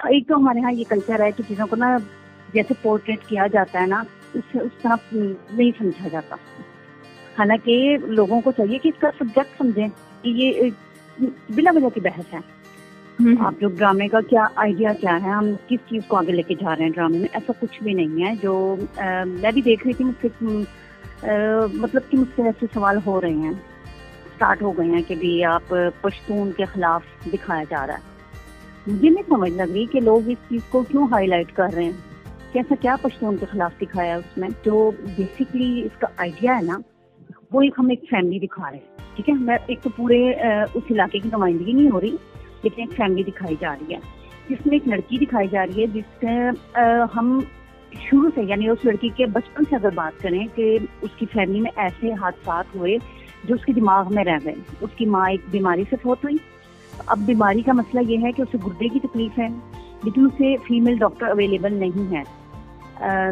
ایک تو ہمارے ہاں یہ کلچر ہے کہ چیزوں کو نا جیسے پورٹریٹ کیا جاتا ہے نا اس طرح نہیں سمجھا جاتا، حالانکہ لوگوں کو چاہیے کہ اس کا سبجیکٹ سمجھیں کہ یہ بلا وجہ کی بحث ہے. آپ لوگ ڈرامے کا کیا آئیڈیا کیا ہے، ہم کس چیز کو آگے لے کے جا رہے ہیں ڈرامے میں، ایسا کچھ بھی نہیں ہے. جو میں بھی دیکھ رہی تھی مجھ سے مطلب کہ مجھ سے ایسے سوال ہو رہے ہیں، اسٹارٹ ہو گئے ہیں کہ بھی آپ پشتون کے خلاف دکھایا جا رہا ہے. مجھے نہیں سمجھ لگ رہی کہ لوگ اس چیز کو کیوں ہائی لائٹ کر رہے ہیں، کیسا کیا پشتون کے خلاف دکھایا ہے اس میں. جو بیسکلی اس کا آئیڈیا ہے نا وہ ہم ایک فیملی دکھا رہے ہیں، ٹھیک ہے. میں ایک تو پورے اس علاقے کی نمائندگی نہیں ہو رہی، لیکن ایک فیملی دکھائی جا رہی ہے جس میں ایک لڑکی دکھائی جا رہی ہے جس سے ہم شروع سے یعنی اس لڑکی کے بچپن سے اگر بات کریں کہ اس کی فیملی میں ایسے حادثات ہوئے جو اس کے دماغ میں رہ گئے. اس کی ماں ایک بیماری سے فوت ہوئی. اب بیماری کا مسئلہ یہ ہے کہ اسے گردے کی تکلیف ہے، لیکن اسے فیمیل ڈاکٹر اویلیبل نہیں ہے،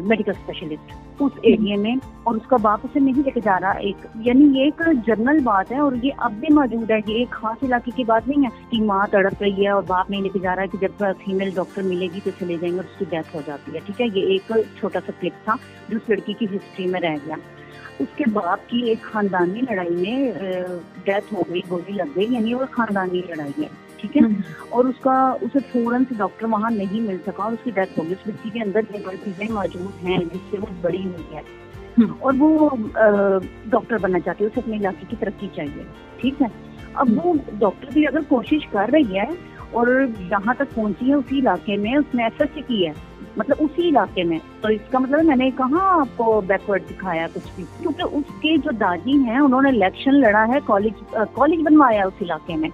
میڈیکل اسپیشلسٹ اس ایریا میں، اور اس کا باپ اسے نہیں لے کے جا رہا. ایک یعنی یہ ایک جنرل بات ہے اور یہ اب بھی موجود ہے، یہ ایک خاص علاقے کی بات نہیں ہے کہ ماں تڑپ رہی ہے اور باپ نہیں لے کے جا رہا ہے کہ جب فیمیل ڈاکٹر ملے گی تو چلے جائیں گے اور اس کی ڈیتھ ہو جاتی ہے. ٹھیک ہے، یہ ایک چھوٹا سا کلپ تھا جو اس لڑکی کی ہسٹری میں رہ گیا. اس کے باپ کی ایک خاندانی لڑائی میں ڈیتھ ہو گئی، گولی لگ گئی، یعنی وہ خاندانی لڑائی ہے. ٹھیک ہے، اور اسے فوراً سے ڈاکٹر وہاں نہیں مل سکا اور اس کی ڈیتھ ہو گئی. اس بچی کے اندر یہ بڑی چیزیں موجود ہیں جس سے وہ بڑی ہوئی ہے اور وہ ڈاکٹر بننا چاہتی ہے، اسے اپنے علاقے کی ترقی چاہیے. ٹھیک ہے، اب وہ ڈاکٹر بھی اگر کوشش کر رہی ہے اور جہاں تک پہنچی ہے اسی علاقے میں اس نے ایس ایس سی کی ہے، مطلب اسی علاقے میں، تو اس کا مطلب میں نے کہاں آپ کو بیکورڈ دکھایا کچھ بھی، کیونکہ اس کے جو دادی ہیں انہوں نے الیکشن لڑا ہے، کالج بنوایا اس علاقے میں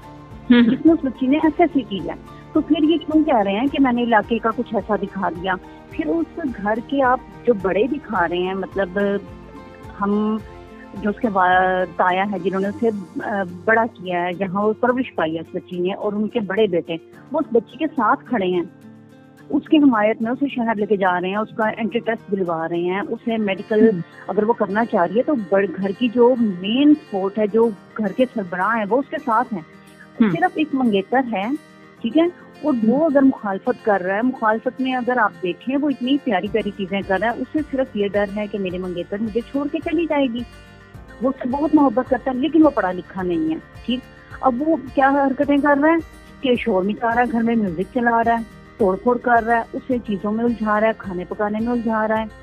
جس میں اس بچی نے ایس ایس سی کی ہے. تو پھر یہ کیوں کہہ رہے ہیں کہ میں نے علاقے کا کچھ ایسا دکھا دیا. پھر اس گھر کے آپ جو بڑے دکھا رہے ہیں، مطلب ہم جو اس کے تایا ہے جنہوں نے اسے بڑا کیا ہے، جہاں وہ پرورش پائی ہے اس بچی نے، اور ان کے بڑے بیٹے وہ اس بچی کے ساتھ کھڑے ہیں، اس کی حمایت میں اسے شہر لے کے جا رہے ہیں، اس کا انٹری ٹیسٹ دلوا رہے ہیں، اسے میڈیکل اگر وہ کرنا چاہ رہی ہے تو گھر کی جو مین سپورٹ ہے، جو گھر کے سربراہ ہیں وہ اس کے ساتھ ہیں. صرف ایک منگیتر ہے، ٹھیک ہے، اور وہ اگر مخالفت کر رہا ہے، مخالفت میں اگر آپ دیکھیں وہ اتنی پیاری پیاری چیزیں کر رہا ہے، اسے صرف یہ ڈر ہے کہ میرے منگیتر مجھے چھوڑ کے چلی جائے گی. وہ اس سے بہت محبت کرتا ہے لیکن وہ پڑھا لکھا نہیں ہے. ٹھیک، اب وہ کیا حرکتیں کر رہا ہے کہ شور مچا رہا ہے، گھر میں میوزک چلا رہا ہے، توڑ پھوڑ کر رہا ہے، اسے چیزوں میں الجھا رہا ہے، کھانے پکانے میں الجھا رہا ہے.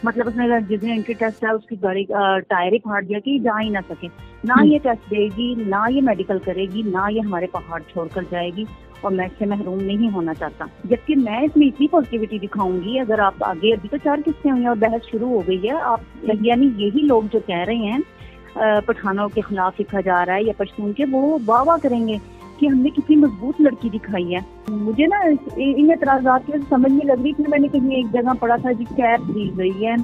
مطلب اس نے جس دن انٹری ٹیسٹ ہے اس کی گاڑی ٹائر ہی پھاڑ دیا کہ جا ہی نہ سکے. نہ یہ ٹیسٹ دے گی، نہ یہ میڈیکل کرے گی، نہ یہ ہمارے پہاڑ چھوڑ کر جائے گی، اور میں اس سے محروم نہیں ہونا چاہتا. جبکہ میں اس میں اتنی پازیٹیوٹی دکھاؤں گی، اگر آپ آگے ابھی تو 4 قسطیں ہوئی ہیں اور بحث شروع ہو گئی ہے. آپ یعنی یہی لوگ جو کہہ رہے ہیں پٹھانوں کے خلاف لکھا جا رہا ہے یا پشتون کے، وہ واہ واہ کریں گے کہ ہم نے کتنی مضبوط لڑکی دکھائی ہے. مجھے نا ان اعتراضات کی سمجھ نہیں لگ رہی کہ میں نے کہیں ایک جگہ پڑھا تھا جس کیپ دی گئی ہے،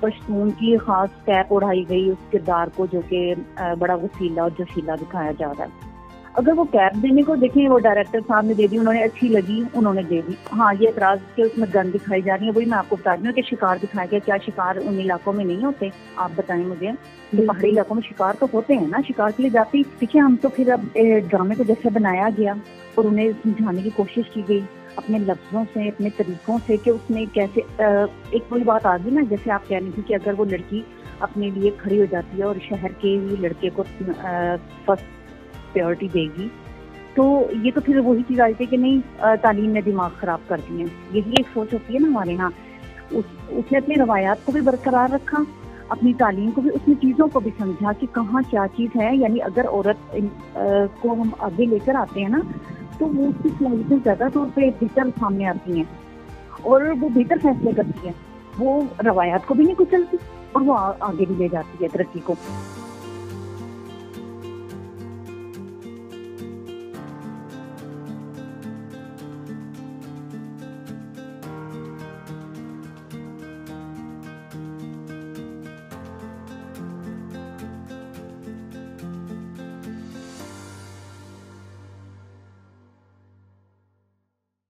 پشتون کی خاص کیپ اڑائی گئی اس کردار کو جو کہ بڑا وسیلہ اور جوشیلا دکھایا جا رہا ہے. اگر وہ کیپ دینے کو دیکھیں، وہ ڈائریکٹر صاحب نے دے دی، انہوں نے اچھی لگی، انہوں نے دے دی. ہاں، یہ اعتراض کہ اس میں گن دکھائی جا رہی ہے، وہی میں آپ کو بتا رہی ہوں کہ شکار دکھایا گیا. کیا شکار ان علاقوں میں نہیں ہوتے؟ آپ بتائیں مجھے. پہاڑی علاقوں میں شکار تو ہوتے ہیں نا، شکار کے لیے جاتی. دیکھیے، ہم تو پھر اب ڈرامے کو جیسے بنایا گیا اور انہیں سمجھانے کی کوشش کی گئی اپنے لفظوں سے، اپنے طریقوں سے کہ اس میں کیسے ایک کوئی بات آ گئی نا، جیسے آپ کہہ رہی تھی کہ اگر وہ لڑکی اپنے لیے کھڑی ہو جاتی ہے اور شہر کے ہی لڑکے کو فرسٹ پیورٹی دے گی، تو یہ تو پھر وہی چیز آئی تھی کہ نہیں تعلیم نے دماغ خراب کر دیے. یہی ایک سوچ ہوتی ہے نا ہمارے یہاں. اس نے اپنی روایات کو بھی برقرار رکھا، اپنی تعلیم کو بھی، اس نے چیزوں کو بھی سمجھا کہ کہاں کیا چیز ہے. یعنی اگر عورت کو ہم آگے لے کر آتے ہیں نا تو وہ اس کی صلاحیتیں زیادہ طور پہ بہتر سامنے آتی ہیں اور وہ بہتر فیصلے کرتی ہے. وہ روایات کو بھی نہیں کچلتی اور وہ آگے بھی لے جاتی ہے ترقی کو.